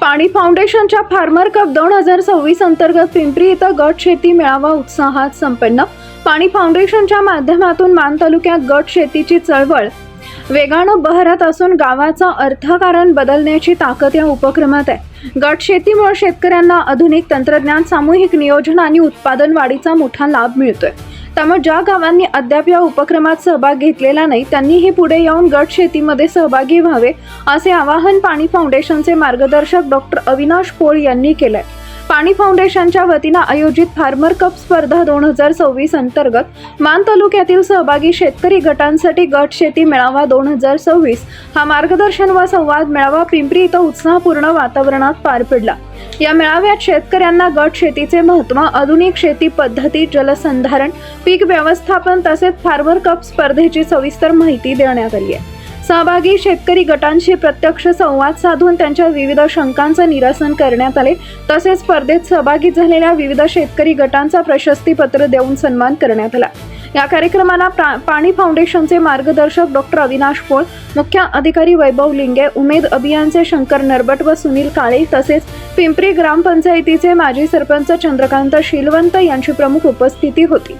पाणी फाउंडेशनच्या farmer cup 2026 अंतर्गत पिंपरी इथं गट शेती मेळावा उत्साहात संपन्न। पाणी फाउंडेशनच्या माध्यमातून मान तालुक्यात गट शेतीची चळवळ वेगानं बहरत असून गावाचं अर्थकारण बदलण्याची ताकद या उपक्रमात आहे। गट शेतीमुळे शेतकऱ्यांना आधुनिक तंत्रज्ञान, सामूहिक नियोजन आणि उत्पादन वाढीचा मोठा लाभ मिळतोय। त्यामुळे ज्या गावांनी अद्याप या उपक्रमात सहभाग घेतलेला नाही त्यांनीही पुढे येऊन गट शेतीमध्ये सहभागी व्हावे असे आवाहन पाणी फाउंडेशनचे मार्गदर्शक डॉक्टर अविनाश पोळ यांनी केलंय। पाणी फाउंडेशनच्या वतीनं आयोजित फार्मर कप स्पर्धा 2026 अंतर्गत मान तालुक्यातील सहभागी शेतकरी गटांसाठी गट शेती मेळावा 2026 हा मार्गदर्शन व संवाद मेळावा पिंपरी इथं उत्साहपूर्ण वातावरणात पार पडला। या मेळाव्यात शेतकऱ्यांना गट शेतीचे महत्त्व, आधुनिक शेती पद्धती, जलसंधारण, पीक व्यवस्थापन तसेच फार्मर कप स्पर्धेची सविस्तर माहिती देण्यात आली आहे। सहभागी शेतकरी गटांशी प्रत्यक्ष संवाद साधून त्यांच्या विविध शंकांचं निरसन करण्यात आले। तसेच स्पर्धेत सहभागी झालेल्या विविध शेतकरी गटांचा प्रशस्तीपत्र देऊन सन्मान करण्यात आला। या कार्यक्रमाला पाणी फाउंडेशनचे मार्गदर्शक डॉक्टर अविनाश पोळ, मुख्य अधिकारी वैभव लिंगे, उमेद अभियानचे शंकर नरबट व सुनील काळे तसेच पिंपरी ग्रामपंचायतीचे माजी सरपंच चंद्रकांत शीलवंत यांची प्रमुख उपस्थिती होती।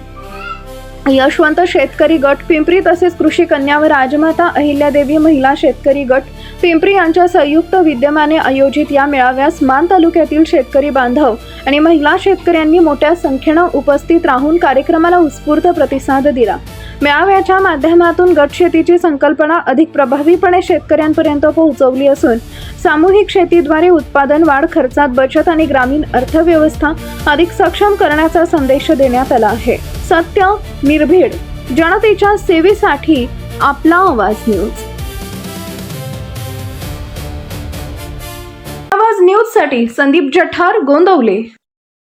यशवंत शेतकरी गट पिंपरी तसेच कृषी कन्या व राजमाता अहिल्यादेवी महिला शेतकरी गट पिंपरी यांच्या संयुक्त विद्यमाने आयोजित या मेळाव्यास मान तालुक्यातील शेतकरी बांधव आणि महिला शेतकऱ्यांनी मोठ्या संख्येनं उपस्थित राहून कार्यक्रमाला उत्स्फूर्त प्रतिसाद दिला। मेळाव्याच्या माध्यमातून गट शेतीची संकल्पना अधिक प्रभावीपणे शेतकऱ्यांपर्यंत पोहोचवली असून सामूहिक शेतीद्वारे उत्पादन वाढ, खर्चात बचत आणि ग्रामीण अर्थव्यवस्था अधिक सक्षम करण्याचा संदेश देण्यात आला आहे। सत्य, निर्भीड, जनतेच्या सेवेसाठी आपला आवाज न्यूज। आवाज न्यूज साठी संदीप जठार, गोंदवले।